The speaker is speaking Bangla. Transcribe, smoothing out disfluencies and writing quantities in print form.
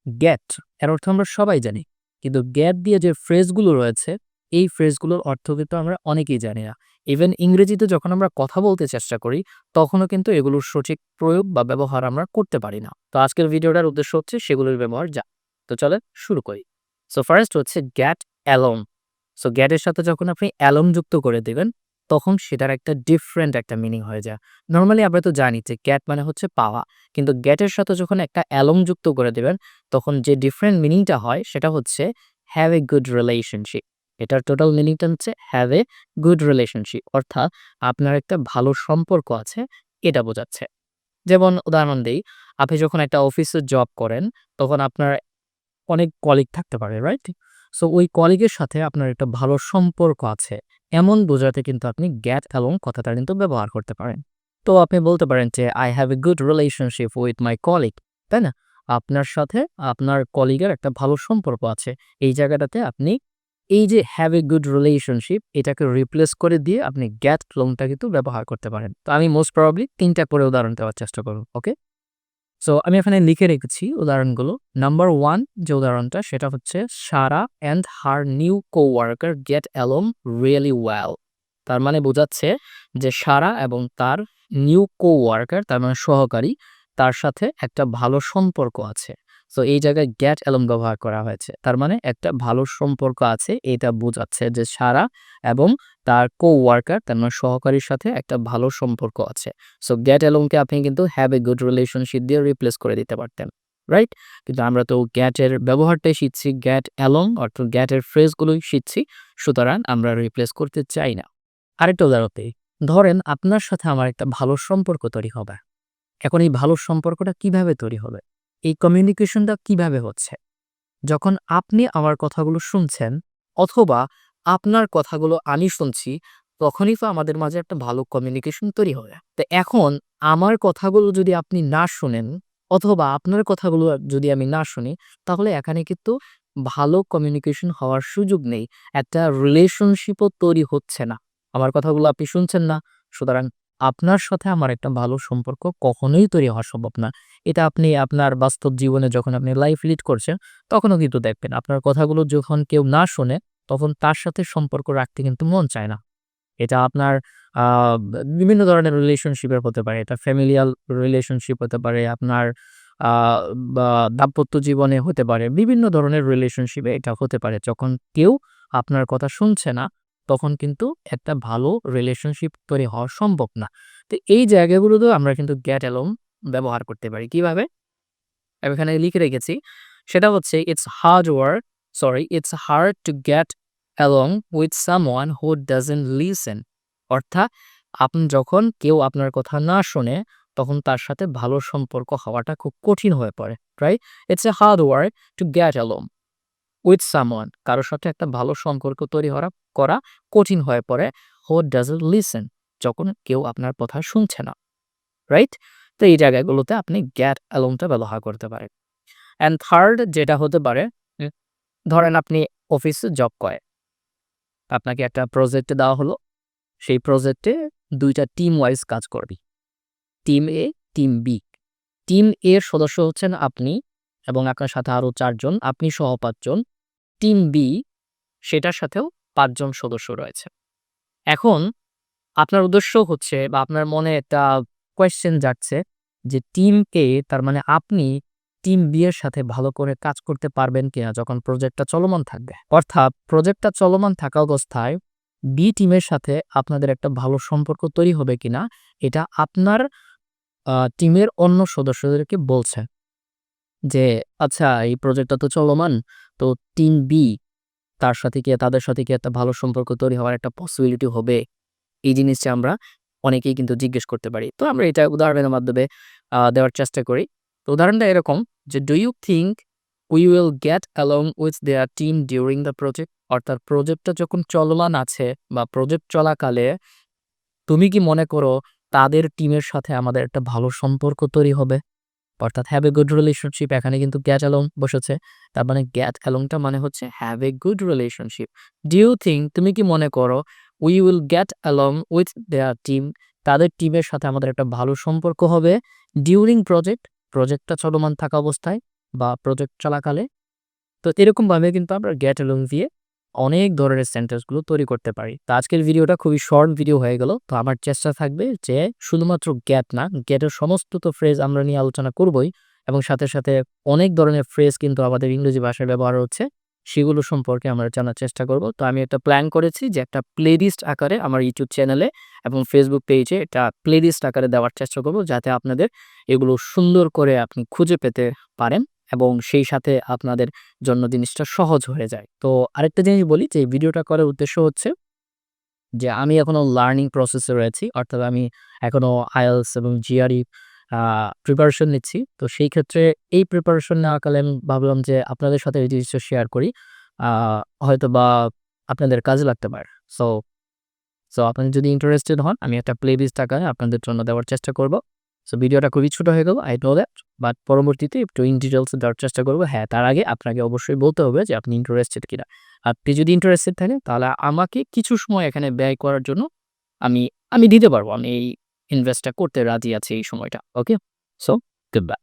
গেট এর অর্থ আমরা সবাই জানি। কিন্তু গেট দিয়ে যে ফ্রেজগুলো রয়েছে, এই ফ্রেজগুলোর অর্থ কিন্তু আমরা অনেকেই জানি না। ইভেন ইংরেজিতে যখন আমরা কথা বলতে চেষ্টা করি, তখনও কিন্তু এগুলোর সঠিক প্রয়োগ বা ব্যবহার আমরা করতে পারি না। তো আজকের ভিডিওটার উদ্দেশ্য হচ্ছে সেগুলোর ব্যবহার তো চলেন শুরু করি। সো ফার্স্ট হচ্ছে গেট অ্যালং। সো গেট এর সাথে যখন আপনি অ্যালং যুক্ত করে দিবেন, তখন সেটার একটা ডিফারেন্ট একটা মিনিং হয়ে যায়। নরমালি আমরা তো জানি যে গেট মানে হচ্ছে পাওয়া। কিন্তু গেটের সাথে যখন একটা অ্যালং যুক্ত করে দিবেন, তখন যে ডিফারেন্ট মিনিংটা হয় সেটা হচ্ছে হ্যাভ এ গুড রিলেশনশিপ। এটার টোটাল মিনিংটা হচ্ছে হ্যাভ এ গুড রিলেশনশিপ, অর্থাৎ আপনার একটা ভালো সম্পর্ক আছে, এটা বোঝাচ্ছে। যেমন উদাহরণ দেই, আপনি যখন একটা অফিসে জব করেন, তখন আপনার অনেক কলিগ থাকতে পারে, রাইট? সো ওই কলিগের সাথে আপনার একটা ভালো সম্পর্ক আছে, এমন বোঝাতে কিন্তু আপনি গেট অ্যালং কথাটা কিন্তু ব্যবহার করতে পারেন। তো আপনি বলতে পারেন যে I have a good relationship with my colleague, তাই না? আপনার সাথে আপনার কলিগের একটা ভালো সম্পর্ক আছে। এই জায়গাটাতে আপনি এই যে হ্যাভ এ গুড রিলেশনশিপ এটাকে রিপ্লেস করে দিয়ে আপনি গেট অ্যালংটা কিন্তু ব্যবহার করতে পারেন। তো আমি মোস্ট প্রবাবলি ৩ টা করে উদাহরণ দেওয়ার চেষ্টা করব। ওকে? সো আমি এখানে লিখে রেখেছি উদাহরণগুলো। নাম্বার 1 যে উদাহরণটা সেটা হচ্ছে Sara and her new coworker get along really well. তার মানে বোঝাচ্ছে যে সারা এবং তার নিউ কোওয়ার্কার তার মানে সহকারী, তার সাথে একটা ভালো সম্পর্ক আছে। সো এই জায়গায় গেট অ্যালং ব্যবহার করা হয়েছে। তার মানে একটা ভালো সম্পর্ক আছে এটা বোঝাচ্ছে যে সারা এবং তার কোওয়ার্কার তার মানে সহকারীর সাথে একটা ভালো সম্পর্ক আছে। সো গেট অ্যালংকে আপনি কিন্তু হ্যাভ এ গুড রিলেশনশিপ দিয়ে রিপ্লেস করে দিতে পারতেন, রাইট? কিন্তু আমরা তো গেট এর ব্যবহারটাই শিখছি, গেট অ্যালং অর্থাৎ গেট এর ফ্রেজগুলোই শিখছি, সুতরাং আমরা রিপ্লেস করতে চাই না। আরেকটা উদাহরণ দিই। ধরেন আপনার সাথে আমার একটা ভালো সম্পর্ক তৈরি হবে। এখন এই ভালো সম্পর্কটা কিভাবে তৈরি হবে? এই কমিউনিকেশনটা কিভাবে হচ্ছে? যখন আপনি আমার কথাগুলো শুনছেন অথবা আপনার কথাগুলো আমি শুনছি, তখনই তো আমাদের মাঝে একটা ভালো কমিউনিকেশন তৈরি হবে। তো এখন আমার কথাগুলো যদি আপনি না শোনেন অথবা আপনার কথাগুলো যদি আমি না শুনি, তাহলে এখানে কিন্তু ভালো কমিউনিকেশন হওয়ার সুযোগ নেই। একটা রিলেশনশিপও তৈরি হচ্ছে না। আমার কথাগুলো আপনি শুনছেন না, সুতরাং আপনার সাথে আমার একটা ভালো সম্পর্ক কখনোই তৈরি হওয়া সম্ভব না। এটা আপনি আপনার বাস্তব জীবনে যখন আপনি লাইফ লিড করছেন, তখনও কিন্তু দেখবেন আপনার কথাগুলো যখন কেউ না শোনে, তখন তার সাথে সম্পর্ক রাখতে কিন্তু মন চায় না। এটা আপনার আ বিভিন্ন ধরনের রিলেশনশিপের হতে পারে। এটা ফ্যামিলিয়াল রিলেশনশিপ হতে পারে, আপনার আ বা দাম্পত্য জীবনে হতে পারে। বিভিন্ন ধরনের রিলেশনশিপে এটা হতে পারে। যখন কেউ আপনার কথা শুনছে না, তখন কিন্তু একটা ভালো রিলেশনশিপ তৈরি হওয়া সম্ভব না। তো এই জায়গাগুলোতেও আমরা কিন্তু গেট অ্যালং ব্যবহার করতে পারি। কিভাবে? আমি এখানে লিখে রেখেছি। সেটা হচ্ছে it's hard to get along with someone who doesn't listen. অর্থাৎ আপনি যখন কেউ আপনার কথা না শোনে, তখন তার সাথে ভালো সম্পর্ক হওয়াটা খুব কঠিন হয়ে পড়ে, right? It's a hard work to get along with someone, কারো সাথে একটা ভালো সম্পর্ক তৈরি করা কঠিন হয়ে পড়ে হু ডাজন্ট লিসেন, যখন কেউ আপনার কথা শুনছে না, রাইট? তো এই জায়গাগুলোতে আপনি গেট অ্যালংটা ব্যবহার করতে পারেন। অ্যান্ড থার্ড যেটা হতে পারে, উম ধরেন আপনি অফিসে জব করেন। আপনাকে একটা প্রজেক্ট দেওয়া হলো। সেই প্রজেক্টে ২ টা টিম ওয়াইজ কাজ করবি। টিম এ, টিম বি। টিম এ এর সদস্য হচ্ছেন আপনি এবং আপনার সাথে আরো ৪ জন, আপনি সহ ৫ জন। টিম বি সেটার সাথেও ৫ জন সদস্য রয়েছে। এখন আপনার উদ্দেশ্য হচ্ছে বা আপনার মনে একটা কোয়েশ্চেন জাগছে যে টিম এ তার মানে আপনি টিম বি এর সাথে ভালো করে কাজ করতে পারবেন কিনা যখন প্রজেক্টটা চলমান থাকবে। অর্থাৎ প্রজেক্টটা চলমান থাকা অবস্থায় বি টিমের সাথে আপনাদের একটা ভালো সম্পর্ক তৈরি হবে কিনা এটা আপনার টিমের অন্য সদস্যদেরকে বলছে যে, "আচ্ছা এই প্রজেক্টটা তো চলমান। তো টিম বি তাদের সাথে কি একটা ভালো সম্পর্ক তৈরি হওয়ার একটা পসিবিলিটি হবে?" এই জিনিসটা আমরা অনেকেই কিন্তু জিজ্ঞেস করতে পারি। তো আমরা এটা উদাহরণের মাধ্যমে দেওয়ার চেষ্টা করি। তো উদাহরণটা এরকম যে, "do you think we will get along with their team during the project?" অর্থাৎ প্রজেক্টটা যখন চলমান আছে বা প্রজেক্ট চলাকালে তুমি কি মনে করো তাদের টিমের সাথে আমাদের একটা ভালো সম্পর্ক তৈরি হবে? অর্থাৎ হ্যাভ এ গুড রিলেশনশিপ এখানে কিন্তু গেট অ্যালং বসেছে। তার মানে গেট অ্যালংটা মানে হচ্ছে have a good relationship. Do you think তুমি কি মনে করো we will get along with their team তাদের টিমের সাথে আমাদের একটা ভালো সম্পর্ক হবে ডিউরিং প্রজেক্টটা চলমান থাকা অবস্থায় বা প্রজেক্ট চলাকালে। তো এরকমভাবে কিন্তু আমরা গেট অ্যালং দিয়ে অনেক ধরনের সেন্টেন্সগুলো তৈরি করতে পারি। তো আজকের ভিডিওটা খুবই শর্ট ভিডিও হয়ে গেল। তো আমার চেষ্টা থাকবে যে শুধুমাত্র গেট না, গেটের সমস্ত তো ফ্রেজ আমরা নিয়ে আলোচনা করবই এবং সাথে, সাথে অনেক ধরনের ফ্রেজ কিন্তু আমাদের ইংরেজি ভাষায় ব্যবহার হচ্ছে, সেগুলো সম্পর্কে আমরা জানার চেষ্টা করব। তো আমি একটা প্ল্যান করেছি যে একটা প্লেলিস্ট আকারে আমার YouTube চ্যানেলে এবং Facebook পেজে এটা প্লেলিস্ট আকারে দেওয়ার চেষ্টা করব, যাতে আপনাদের এগুলো সুন্দর করে আপনি খুঁজে পেতে পারেন এবং সেই সাথে আপনাদের জন্য জিনিসটা সহজ হয়ে যায়। তো আরেকটা জিনিস বলি যে এই ভিডিওটা করার উদ্দেশ্য হচ্ছে যে আমি এখনো লার্নিং প্রসেস এ রয়েছি। অর্থাৎ আমি এখনো IELTS এবং GRE আ প্রিপারেশন নিচ্ছি। তো সেই ক্ষেত্রে এই প্রিপারেশন নেওয়াকালে আমি ভাবলাম যে আপনাদের সাথে এই জিনিসটা শেয়ার করি। আ হয়তোবা আপনাদের কাজে লাগতে পারে। সো সো আপনি যদি ইন্টারেস্টেড হন, আমি একটা প্লেলিস্ট আকারে আপনাদের জন্য দেওয়ার চেষ্টা করব। সো ভিডিওটা খুবই ছোট হয়ে গেল, I know that, বাট পরবর্তীতে একটু ইন ডিটেইলস এ দেওয়ার চেষ্টা করব। হ্যাঁ, তার আগে আপনাকে অবশ্যই বলতে হবে যে আপনি ইন্টারেস্টেড কিনা। আপনি যদি ইন্টারেস্টেড থাকেন তাহলে আমাকে কিছু সময় এখানে ব্যয় করার জন্য আমি আমি দিতে পারব। আমি এই ইনভেস্টটা করতে রাজি আছি এই সময়টা। ওকে? So goodbye.